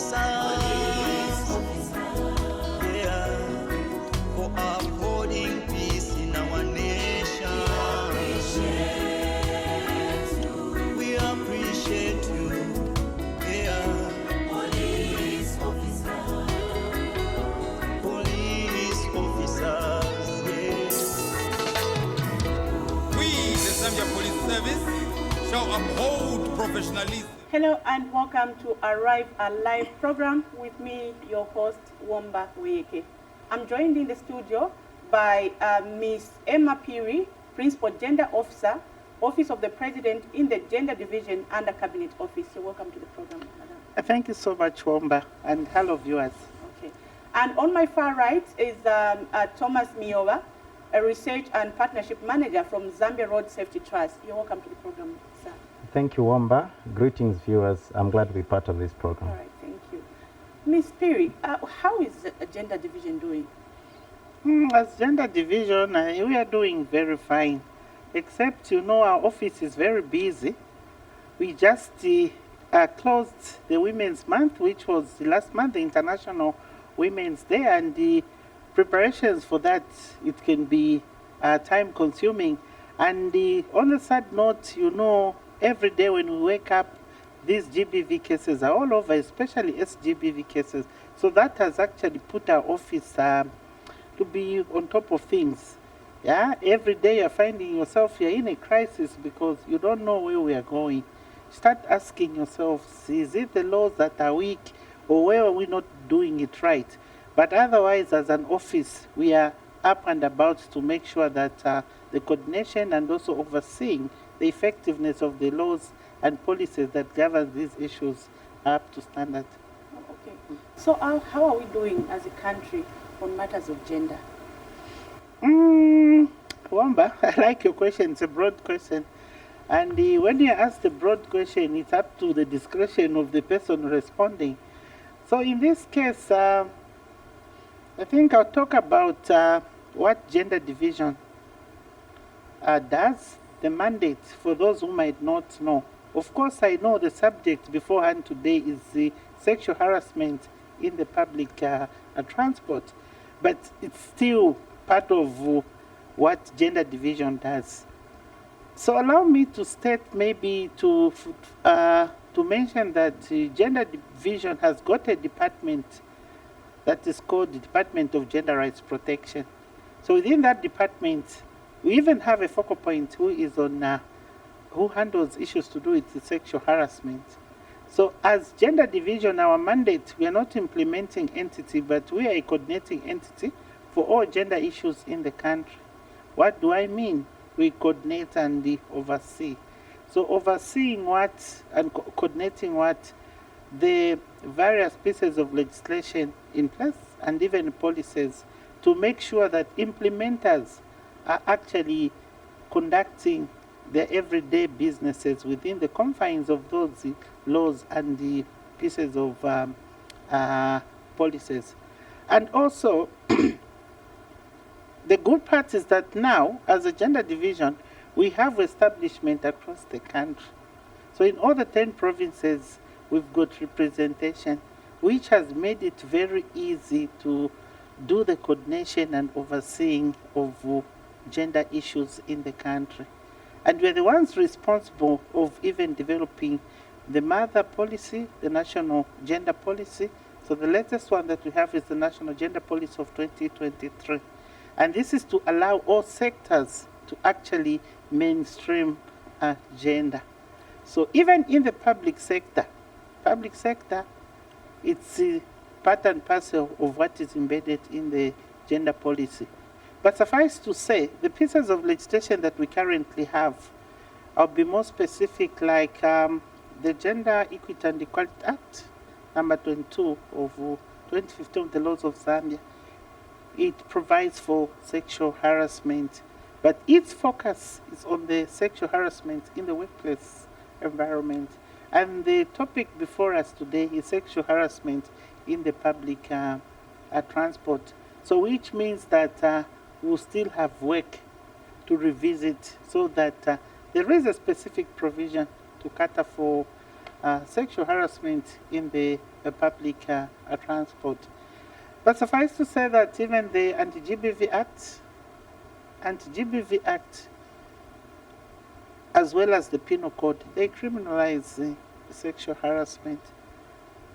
Yeah, for upholding peace in our nation. We appreciate you. Yeah, police officers. We, the Zambia Police Service, shall uphold professionalism. Hello and welcome to Arrive Alive program with me, your host, Wamba Weke. I'm joined in the studio by Miss Emma Piri, Principal Gender Officer, Office of the President in the Gender Division under Cabinet Office. You're welcome to the program, Madam. Thank you so much, Wamba, and hello, viewers. Okay. And on my far right is Thomas Miowa, a Research and Partnership Manager from Zambia Road Safety Trust. You're welcome to the program, sir. Thank you, Wamba. Greetings, viewers. I'm glad to be part of this program. All right, thank you. Miss Piri, how is the Gender Division doing? As Gender Division, we are doing very fine, except, our office is very busy. We just closed the Women's Month, which was last month, the International Women's Day, and the preparations for that, it can be time-consuming. And on the sad note, every day when we wake up, these GBV cases are all over, especially SGBV cases. So that has actually put our office to be on top of things. Yeah, every day you're finding yourself, you're in a crisis because you don't know where we are going. Start asking yourselves, is it the laws that are weak, or where are we not doing it right? But otherwise, as an office, we are up and about to make sure that the coordination and also overseeing the effectiveness of the laws and policies that govern these issues are up to standard. Okay. So how are we doing as a country on matters of gender? Wamba, I like your question. It's a broad question. And when you ask the broad question, it's up to the discretion of the person responding. So in this case, I think I'll talk about what Gender Division does, the mandate, for those who might not know. Of course, I know the subject beforehand today is the sexual harassment in the public transport, but it's still part of what Gender Division does. So allow me to state, maybe to mention that Gender Division has got a department that is called the Department of Gender Rights Protection. So within that department, we even have a focal point who is on who handles issues to do with the sexual harassment. So as Gender Division, our mandate, we are not implementing entity, but we are a coordinating entity for all gender issues in the country. What do I mean? We coordinate and oversee. So overseeing what and coordinating what, the various pieces of legislation in place and even policies to make sure that implementers are actually conducting their everyday businesses within the confines of those laws and the pieces of policies. And also, the good part is that now, as a Gender Division, we have establishment across the country. So in all the 10 provinces, we've got representation, which has made it very easy to do the coordination and overseeing of gender issues in the country. And we're the ones responsible of even developing the mother policy, the national gender policy. So the latest one that we have is the National Gender Policy of 2023. And this is to allow all sectors to actually mainstream gender. So even in the public sector, it's part and parcel of what is embedded in the gender policy. But suffice to say, the pieces of legislation that we currently have, I'll be more specific, like the Gender Equity and Equality Act, number 22 of 2015 of the laws of Zambia. It provides for sexual harassment, but its focus is on the sexual harassment in the workplace environment. And the topic before us today is sexual harassment in the public transport. So which means that we'll still have work to revisit so that there is a specific provision to cater for sexual harassment in the public transport. But suffice to say that even the Anti-GBV Act, as well as the Penal Code, they criminalize sexual harassment.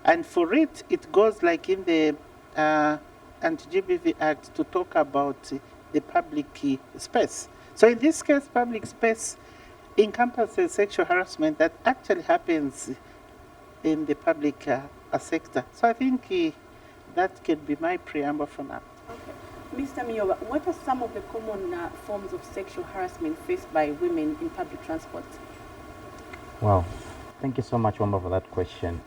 And for it, it goes like in the Anti-GBV Act to talk about the public space. So in this case, public space encompasses sexual harassment that actually happens in the public sector. So I think that can be my preamble for now. Okay. Mr. Miyoba, what are some of the common forms of sexual harassment faced by women in public transport? Wow. Thank you so much, Wamba, for that question.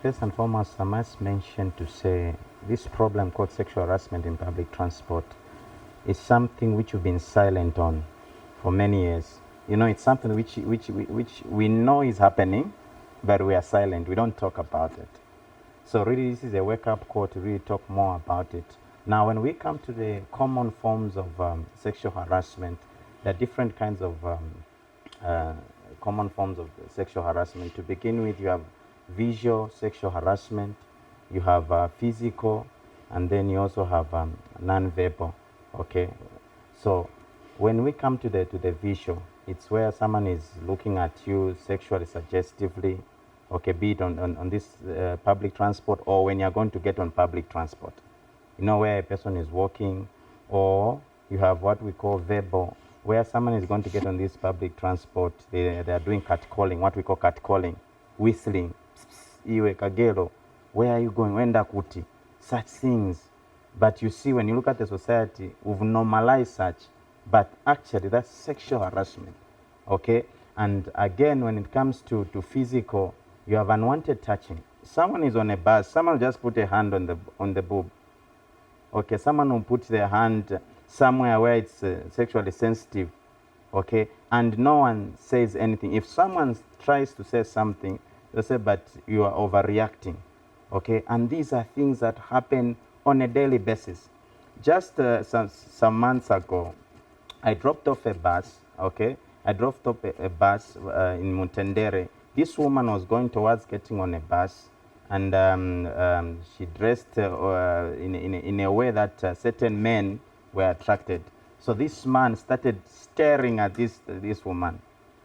First and foremost, I must mention to say this problem called sexual harassment in public transport is something which we've been silent on for many years. You know, it's something which we know is happening, but we are silent. We don't talk about it. So really, this is a wake-up call to really talk more about it. Now, when we come to the common forms of sexual harassment, there are different kinds of common forms of sexual harassment. To begin with, you have visual sexual harassment, you have physical, and then you also have non-verbal. Okay, so when we come to the visual, it's where someone is looking at you sexually suggestively, okay, be it on this public transport or when you're going to get on public transport. You know, where a person is walking, or you have what we call verbal, where someone is going to get on this public transport, they are doing catcalling, what we call catcalling, whistling, iwe kagero, where are you going, wenda kuti, such things. But you see, when you look at the society, we've normalized such, but actually that's sexual harassment, okay? And again, when it comes to physical, you have unwanted touching. Someone is on a bus, someone just put a hand on the boob. Okay, someone will put their hand somewhere where it's sexually sensitive, okay? And no one says anything. If someone tries to say something, they'll say, but you are overreacting, okay? And these are things that happen on a daily basis. Just some months ago, I dropped off a bus, okay? I dropped off a bus in Mutendere. This woman was going towards getting on a bus, and she dressed in a way that certain men were attracted. So this man started staring at this woman,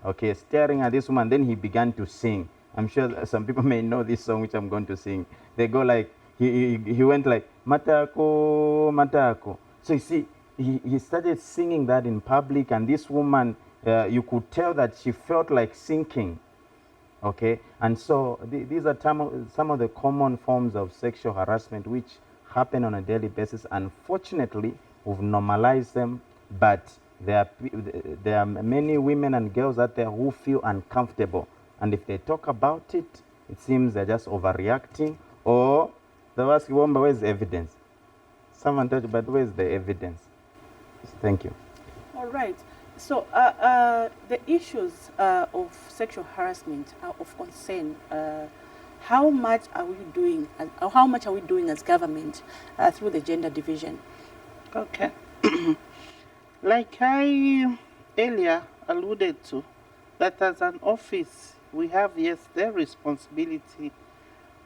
okay, staring at this woman. Then he began to sing. I'm sure some people may know this song which I'm going to sing. They go like, he went like, matako, matako. So you see, he started singing that in public, and this woman, you could tell that she felt like sinking, okay? And so these are some of the common forms of sexual harassment which happen on a daily basis. Unfortunately, we've normalized them, but there are many women and girls out there who feel uncomfortable. And if they talk about it, it seems they're just overreacting, or they ask, where's the evidence? Someone told you, but where's the evidence? Thank you. All right. So the issues of sexual harassment are of concern. How much are we doing as government through the gender division? Okay. Like I earlier alluded to, that as an office, we have, yes, the responsibility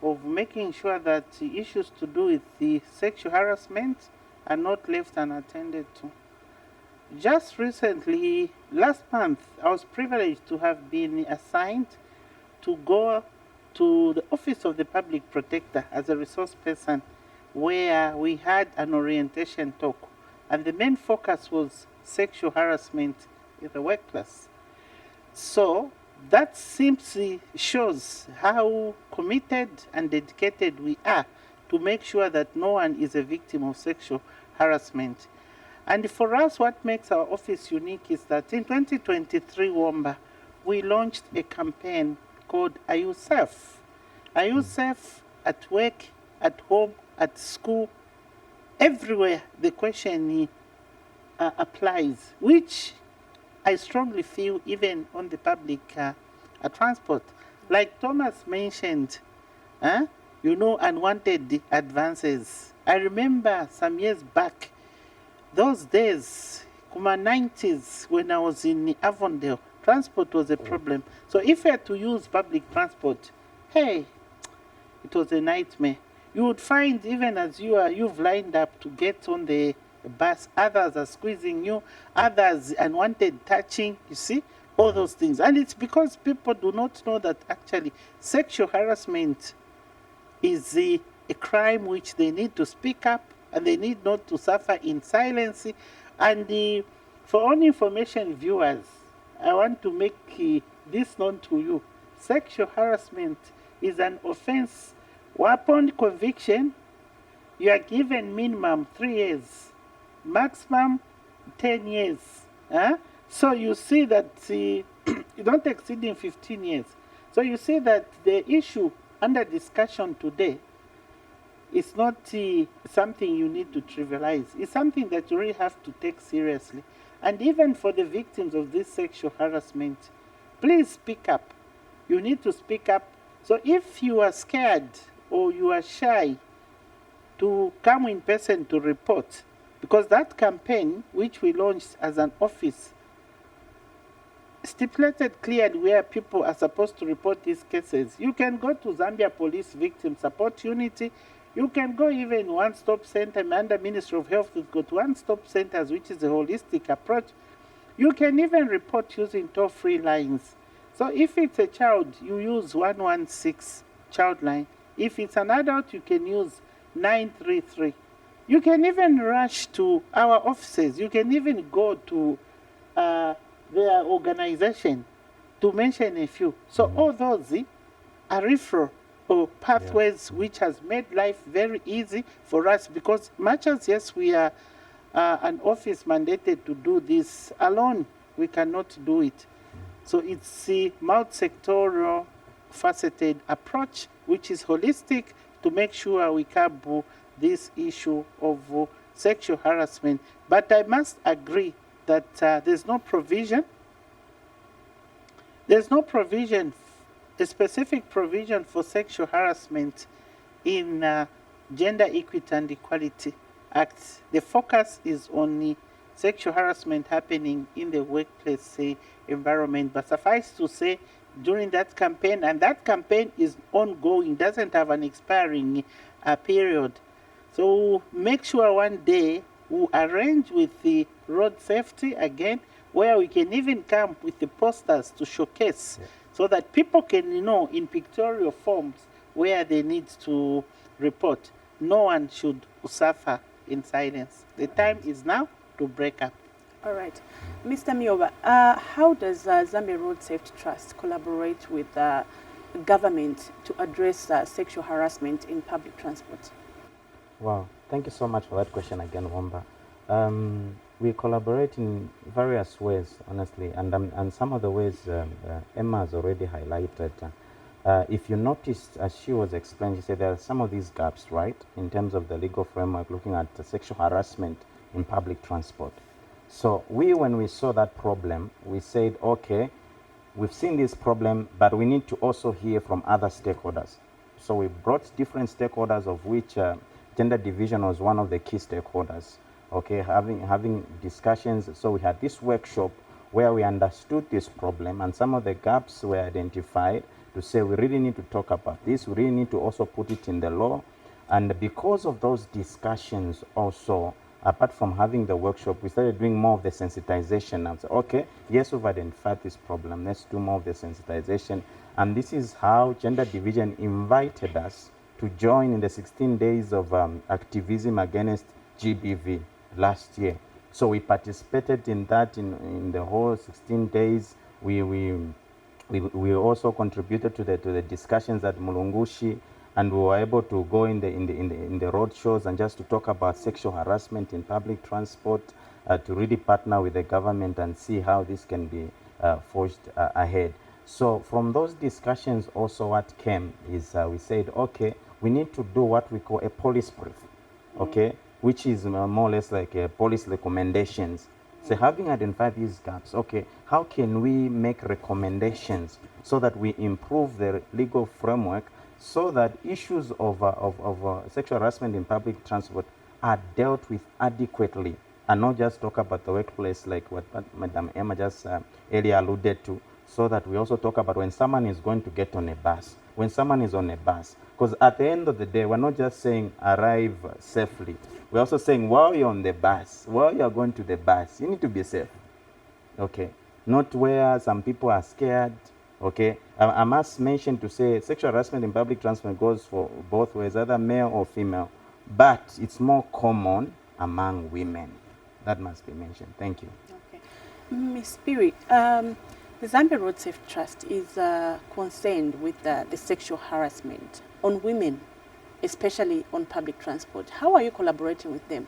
of making sure that the issues to do with the sexual harassment are not left unattended to. Just recently, last month, I was privileged to have been assigned to go to the Office of the Public Protector as a resource person, where we had an orientation talk. And the main focus was sexual harassment in the workplace. So that simply shows how committed and dedicated we are to make sure that no one is a victim of sexual harassment. And for us, what makes our office unique is that in 2023, Wamba, we launched a campaign called Are You Safe? Are you safe at work, at home, at school? Everywhere the question applies, which I strongly feel even on the public transport. Like Thomas mentioned, unwanted advances. I remember some years back, those days, Kuma 90s, when I was in Avondale, transport was a problem. So if you had to use public transport, hey, it was a nightmare. You would find even as you've lined up to get on the bus, others are squeezing you, others unwanted touching, you see, all those things. And it's because people do not know that actually sexual harassment is a crime which they need to speak up and they need not to suffer in silence. And for all information viewers, I want to make this known to you. Sexual harassment is an offense. Upon conviction, you are given minimum 3 years, maximum 10 years. So you see that you don't exceed in 15 years. So you see that the issue under discussion today is not something you need to trivialize. It's something that you really have to take seriously. And even for the victims of this sexual harassment, please speak up. You need to speak up. So if you are scared or you are shy to come in person to report, because that campaign, which we launched as an office, stipulated clearly where people are supposed to report these cases. You can go to Zambia Police Victim Support Unity. You can go even one-stop center. Under Ministry of Health, we've got one-stop centers, which is a holistic approach. You can even report using toll-free lines. So if it's a child, you use 116 child line. If it's an adult, you can use 933. You can even rush to our offices. You can even go to their organization, to mention a few. So all those are referral or pathways which has made life very easy for us, because much as, yes, we are an office mandated to do this alone, we cannot do it. So it's a multi-sectoral faceted approach which is holistic to make sure we curb this issue of sexual harassment. But I must agree that there's no provision. There's no provision, a specific provision for sexual harassment in Gender Equity and Equality Act. The focus is on the sexual harassment happening in the workplace environment. But suffice to say, during that campaign, and that campaign is ongoing, doesn't have an expiring period. So make sure one day we'll arrange with the road safety again, where we can even come with the posters to showcase, so that people can know in pictorial forms where they need to report. No one should suffer in silence. The time is now to break up. All right. Mr. Mioba, how does Zambia Road Safety Trust collaborate with government to address sexual harassment in public transport? Wow, thank you so much for that question again, Wamba. We collaborate in various ways, honestly, and some of the ways Emma has already highlighted. If you noticed, as she was explaining, she said there are some of these gaps, right, in terms of the legal framework looking at sexual harassment in public transport. So when we saw that problem, we said, okay, we've seen this problem, but we need to also hear from other stakeholders. So we brought different stakeholders, of which gender division was one of the key stakeholders. Okay, having discussions. So we had this workshop where we understood this problem, and some of the gaps were identified to say we really need to talk about this. We really need to also put it in the law. And because of those discussions also, apart from having the workshop, we started doing more of the sensitization. And so, okay, yes, we've identified this problem. Let's do more of the sensitization. And this is how Gender Division invited us to join in the 16 days of activism against GBV last year. So we participated in that in the whole 16 days. We also contributed to the discussions at Mulungushi, and we were able to go in the road shows and just to talk about sexual harassment in public transport, to really partner with the government and see how this can be forged ahead. So from those discussions also what came is we said, okay, we need to do what we call a police brief, okay, which is more or less like police recommendations. So having identified these gaps, okay, how can we make recommendations so that we improve the legal framework so that issues of sexual harassment in public transport are dealt with adequately and not just talk about the workplace like what Madam Emma just earlier alluded to, so that we also talk about when someone is going to get on a bus, when someone is on a bus. Because at the end of the day, we're not just saying arrive safely. We're also saying while you're on the bus, while you're going to the bus, you need to be safe. Okay, not where some people are scared. Okay, I must mention to say sexual harassment in public transport goes for both ways, either male or female, but it's more common among women. That must be mentioned. Thank you. Okay. Ms. Spirit, the Zambia Road Safe Trust is concerned with the sexual harassment on women, especially on public transport. How are you collaborating with them?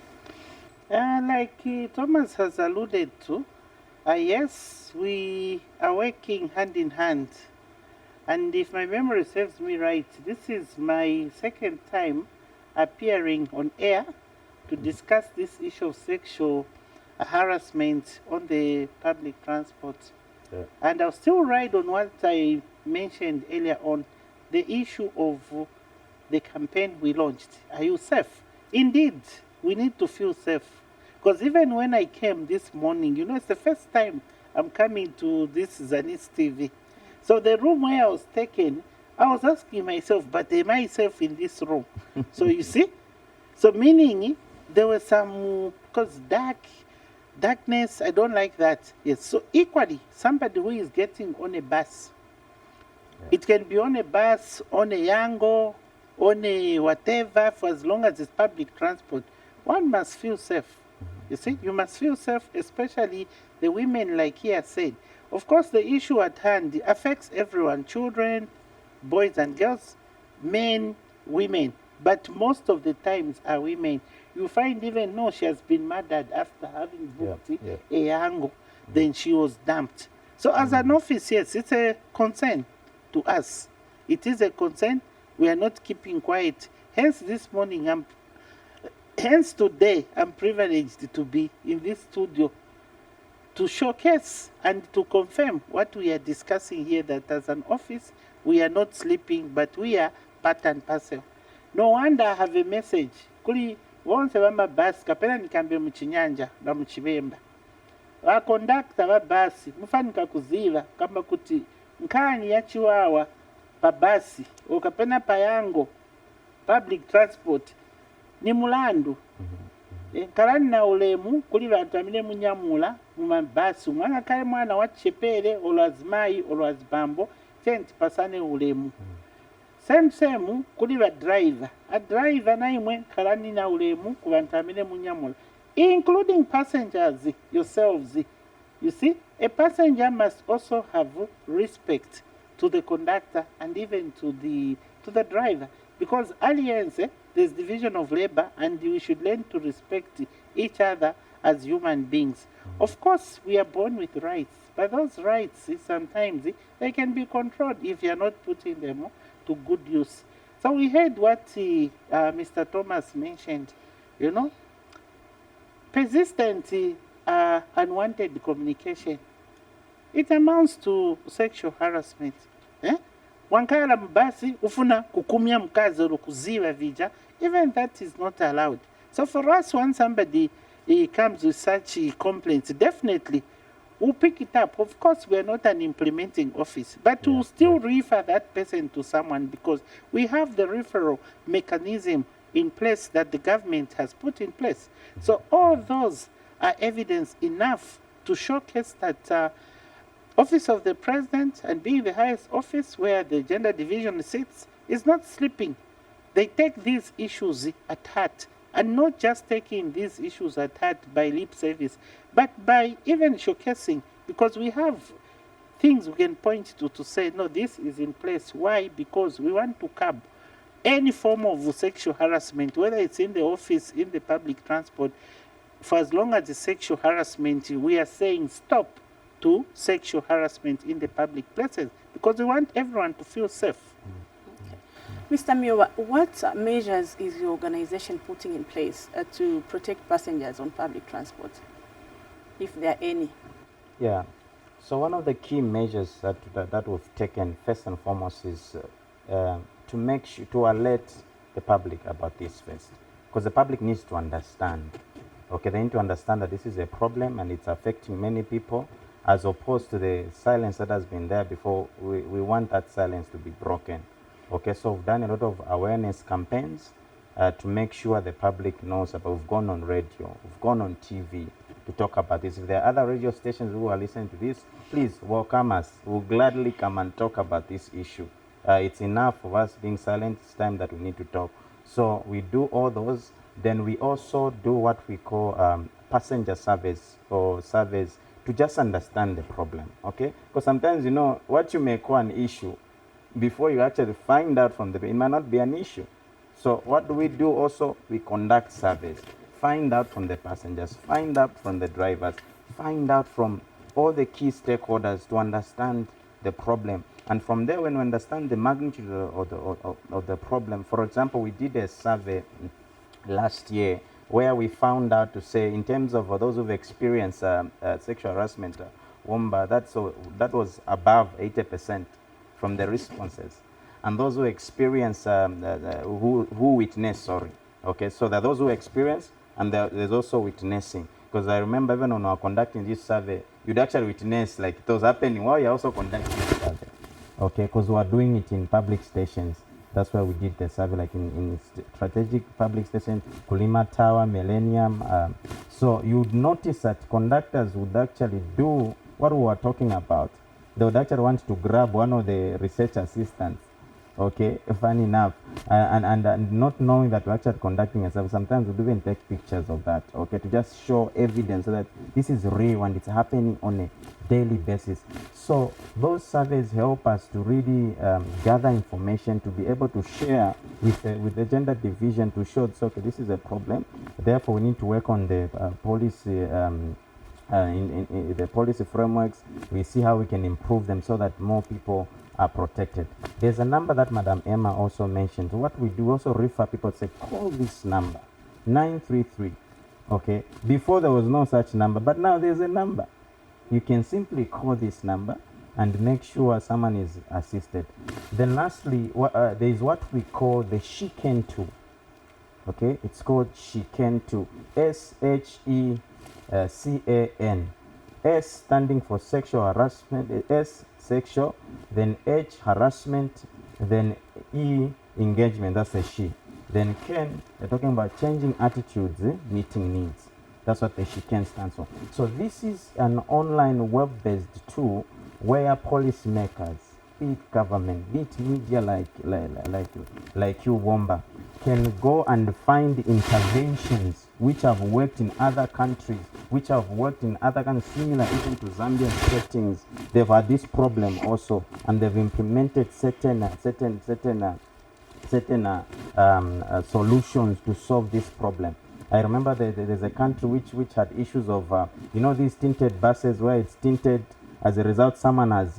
Like Thomas has alluded to, yes, we are working hand in hand. And if my memory serves me right, this is my second time appearing on air to discuss this issue of sexual harassment on the public transport. Yeah. And I'll still ride on what I mentioned earlier on, the issue of the campaign we launched. Are you safe? Indeed, we need to feel safe. Because even when I came this morning, it's the first time I'm coming to this Zanis TV. So the room where I was taken, I was asking myself, but am I safe in this room? So you see? So meaning there was some, because darkness, I don't like that. Yes. So equally, somebody who is getting on a bus, it can be on a bus, on a yango, on a whatever, for as long as it's public transport, one must feel safe. You see, you must feel safe, especially the women, like he has said. Of course, the issue at hand affects everyone, children, boys and girls, men, women. But most of the times are women. You find even though she has been murdered after having booked a yango, then she was dumped. So as an office, yes, it's a concern to us. It is a concern. We are not keeping quiet. Hence this morning, hence today, I'm privileged to be in this studio to showcase and to confirm what we are discussing here, that as an office, we are not sleeping, but we are part and parcel. No wonder I have a message. Kuli wonse wama basi kapena nikambe mchinyanja na mchibemba. Wa conductor wa basi mufanika kuziva kama kuti nkani ya chiwawa pa basi okapena payango public transport ni mulandu. Kalani na ulemu kuli bantu amile munyamula mumabasi umwana kale mwana wachepere olwazimayi olwazibambo tenti pasane ulemu. Same kuli ba driver. A driver na imwe kalani na ulemu ku bantu amile munyamula, including passengers yourselves. You see, a passenger must also have respect to the conductor and even to the driver, because alliance, there's division of labor, and we should learn to respect each other as human beings. Of course, we are born with rights, but those rights sometimes they can be controlled if you are not putting them to good use. So we heard what Mr. Thomas mentioned, persistent unwanted communication. It amounts to sexual harassment. Wankala mbasi ufuna kukumia mkazi olo kuziva vija, even that is not allowed. So for us, when somebody comes with such complaints, definitely we'll pick it up. Of course, we are not an implementing office, but we'll still refer that person to someone, because we have the referral mechanism in place that the government has put in place. So all those are evidence enough to showcase that Office of the President, and being the highest office where the gender division sits, is not sleeping. They take these issues at heart, and not just taking these issues at heart by lip service, but by even showcasing, because we have things we can point to say, no, this is in place. Why? Because we want to curb any form of sexual harassment, whether it's in the office, in the public transport. For as long as it's sexual harassment, we are saying stop to sexual harassment in the public places, because we want everyone to feel safe. Mr. Miowa, what measures is your organization putting in place to protect passengers on public transport, if there are any? Yeah. So one of the key measures that we've taken, first and foremost, is to make sure to alert the public about this first, because the public needs to understand Okay, they need to understand that this is a problem and it's affecting many people, as opposed to the silence that has been there before. We want that silence to be broken. Okay, so we've done a lot of awareness campaigns to make sure the public knows about. We've gone on radio, we've gone on TV to talk about this. If there are other radio stations who are listening to this, please welcome us. We'll gladly come and talk about this issue. It's enough of us being silent. It's time that we need to talk. So we do all those. Then we also do what we call passenger surveys, or surveys to just understand the problem, okay? Because sometimes, you know, what you may call an issue, before you actually find out from it might not be an issue. So what do we do also? We conduct surveys, find out from the passengers, find out from the drivers, find out from all the key stakeholders to understand the problem. And from there, when we understand the magnitude of the problem, for example, we did a survey last year where we found out to say, in terms of those who've experienced sexual harassment, Womba, that was above 80% from the responses. And those who experience, who witness, sorry. Okay, so there are those who experience, and there's also witnessing. Because I remember even when we were conducting this survey, you'd actually witness like it was happening while you're also conducting the survey. Okay, because we are doing it in public stations. That's why we did the survey, like in strategic public stations, Kulima Tower, Millennium. So you'd notice that conductors would actually do what we were talking about. They would actually want to grab one of the research assistants. Okay, funny enough, and not knowing that we're actually conducting a survey, sometimes we'll even take pictures of that, okay, to just show evidence so that this is real and it's happening on a daily basis. So those surveys help us to really gather information, to be able to share with the gender division, to show, so, okay, this is a problem, therefore we need to work on the policy, in the policy frameworks. We see how we can improve them so that more people are protected. There's a number that Madam Emma also mentioned. What we do also refer people to say, call this number, 933. Okay, before there was no such number, but now there's a number. You can simply call this number and make sure someone is assisted. Then lastly, there is what we call the SHECAN tool. Okay, it's called SHECAN tool, SHECAN. S standing for sexual harassment, S sexual, then H harassment, then E engagement, that's a she. Then CAN, they're talking about changing attitudes, meeting needs. That's what the SHECAN stands for. So this is an online web-based tool where policymakers, be it government, be it media like you, Womba, can go and find interventions which have worked in other countries, which have worked in other countries, similar even to Zambian settings. They've had this problem also, and they've implemented certain solutions to solve this problem. I remember there's a country which had issues of, these tinted buses where it's tinted. As a result, someone has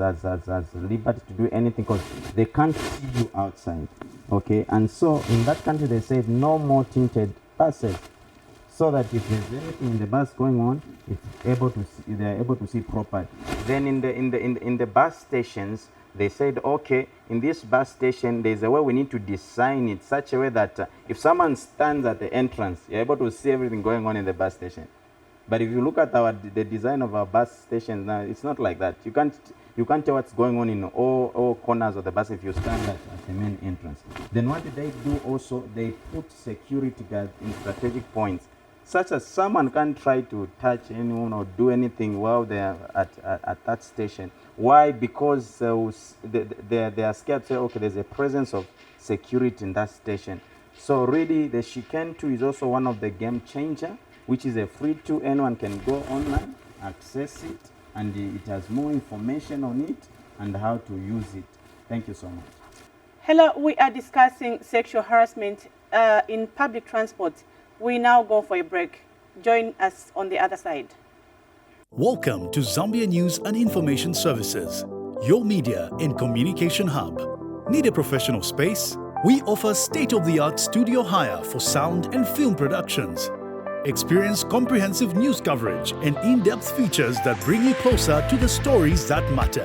liberty to do anything because they can't see you outside. Okay, and so in that country they said no more tinted buses, so that if there's anything in the bus going on, they're able to see properly. Then in the bus stations, they said, okay, in this bus station, there's a way we need to design it such a way that if someone stands at the entrance, you're able to see everything going on in the bus station. But if you look at the design of our bus stations now, it's not like that. You can't tell what's going on in all corners of the bus if you stand at the main entrance. Then what did they do also? They put security guards in strategic points, such as someone can't try to touch anyone or do anything while they're at that station. Why? Because they are scared to say, okay, there's a presence of security in that station. So really, the SHECAN 2 is also one of the game changer, which is a free tool. Anyone can go online, access it, and it has more information on it and how to use it. Thank you so much. Hello, we are discussing sexual harassment in public transport. We now go for a break. Join us on the other side. Welcome to Zambia News and Information Services, your media and communication hub. Need a professional space? We offer state-of-the-art studio hire for sound and film productions. Experience comprehensive news coverage and in-depth features that bring you closer to the stories that matter.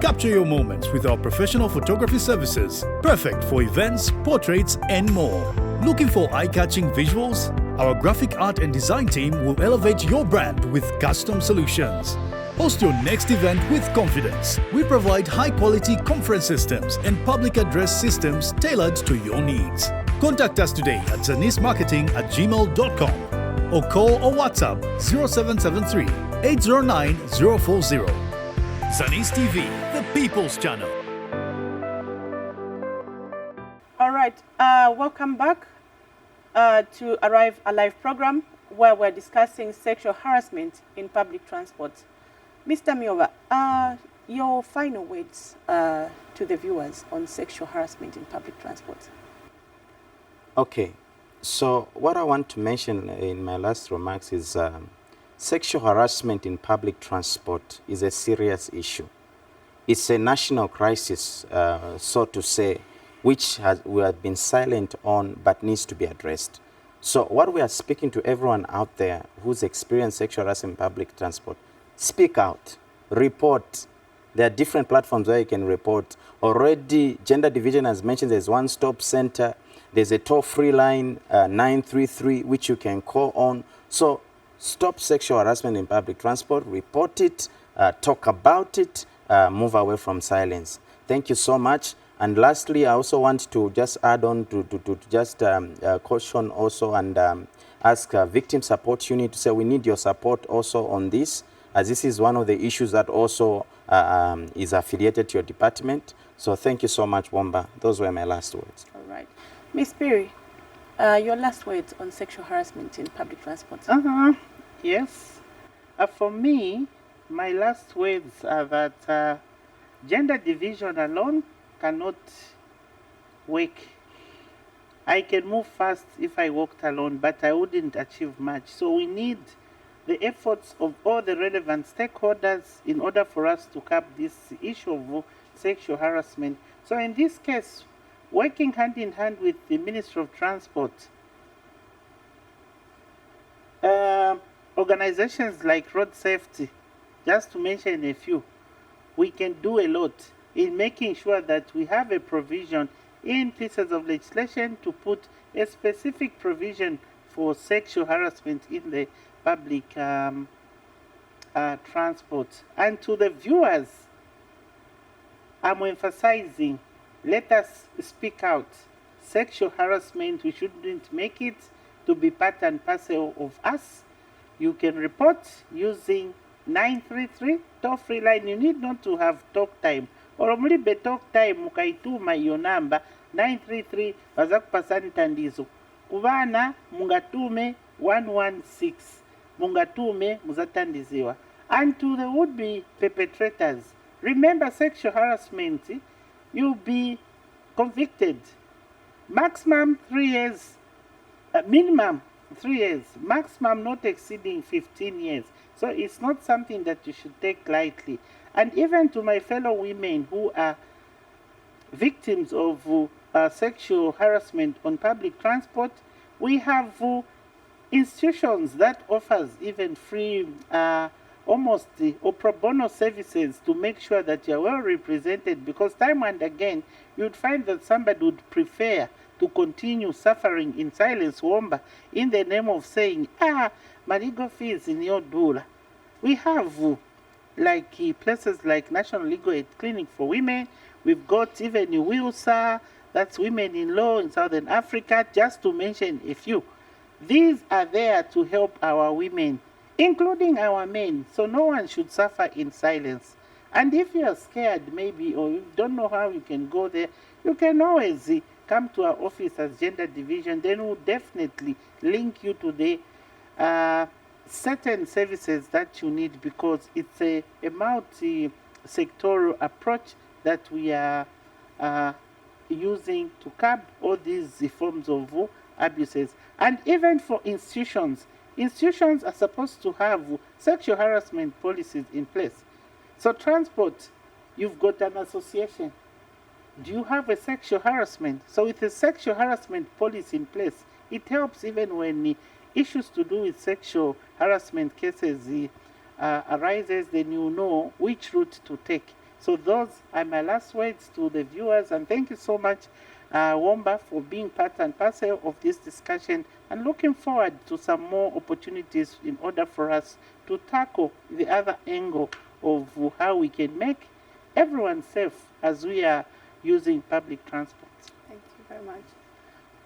Capture your moments with our professional photography services, perfect for events, portraits, and more. Looking for eye-catching visuals? Our graphic art and design team will elevate your brand with custom solutions. Host your next event with confidence. We provide high-quality conference systems and public address systems tailored to your needs. Contact us today at zanismarketing@gmail.com or call or WhatsApp 0773 809 040. Zanis TV, the People's Channel. All right, welcome back to Arrive Alive program, where we're discussing sexual harassment in public transport. Mr. Miova, your final words to the viewers on sexual harassment in public transport. Okay, so what I want to mention in my last remarks is sexual harassment in public transport is a serious issue. It's a national crisis, so to say, which we have been silent on but needs to be addressed. So what we are speaking to everyone out there who's experienced sexual harassment in public transport, speak out, report. There are different platforms where you can report. Already, Gender Division has mentioned there's one-stop center. There's a toll-free line, 933, which you can call on. So stop sexual harassment in public transport, report it, talk about it, move away from silence. Thank you so much. And lastly, I also want to just add on to just caution also and ask Victim Support Unit to say we need your support also on this, as this is one of the issues that also is affiliated to your department. So thank you so much, Wamba. Those were my last words. All right. Miss Perry, your last words on sexual harassment in public transport. Yes. For me, my last words are that gender division alone cannot work. I can move fast if I walked alone, but I wouldn't achieve much. So we need the efforts of all the relevant stakeholders in order for us to curb this issue of sexual harassment. So in this case, working hand in hand with the Ministry of Transport, organizations like Road Safety, just to mention a few, we can do a lot in making sure that we have a provision in pieces of legislation to put a specific provision for sexual harassment in the public transport. And to the viewers, I'm emphasizing, let us speak out. Sexual harassment, we shouldn't make it to be part and parcel of us. You can report using 933 toll-free line. You need not to have talk time. Or mlibe talk time mukaituma iyo namba 933 baza kupasani tandizo. Kubana mungatume 116. Mungatume muzatandiziwa. And to the would-be perpetrators, remember sexual harassment, you'll be convicted. Maximum 3 years, minimum 3 years, maximum not exceeding 15 years. So it's not something that you should take lightly. And even to my fellow women who are victims of sexual harassment on public transport, we have institutions that offers even free, almost or pro bono services to make sure that you're well represented, because time and again, you'd find that somebody would prefer to continue suffering in silence, Womba, in the name of saying, my legal fees in your doula. We have like places like National Legal Aid Clinic for Women. We've got even WILSA, that's Women in Law in Southern Africa, just to mention a few. These are there to help our women, including our men, so no one should suffer in silence. And if you are scared maybe, or you don't know how you can go there, you can always come to our office as Gender Division. Then we'll definitely link you to the certain services that you need, because it's a multi-sectoral approach that we are using to curb all these forms of abuses. And even for institutions, institutions are supposed to have sexual harassment policies in place. So transport, you've got an association. Do you have a sexual harassment? So with a sexual harassment policy in place, it helps even when issues to do with sexual harassment cases arises, then you know which route to take. So those are my last words to the viewers, and thank you so much Womba, for being part and parcel of this discussion, and looking forward to some more opportunities in order for us to tackle the other angle of how we can make everyone safe as we are using public transport. Thank you very much.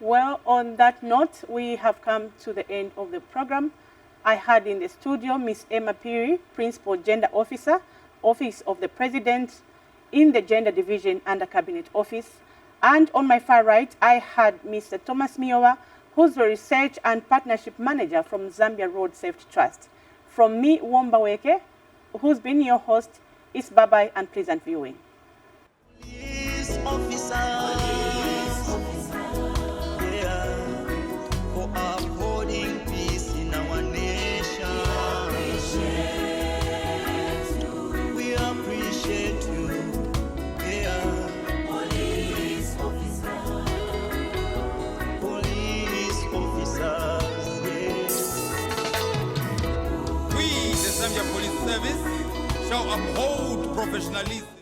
Well, on that note, we have come to the end of the program. I had in the studio Ms. Emma Piri, Principal Gender Officer, Office of the President in the Gender Division under Cabinet Office. And on my far right, I had Mr. Thomas Miowa, who's the Research and Partnership Manager from Zambia Road Safety Trust. From me, Womba Weke, who's been your host, is bye-bye and pleasant viewing. Police officers, yeah, for upholding peace in our nation. We appreciate you, yeah. Police officers, yes. We, the Zambia Police Service, shall uphold professionalism.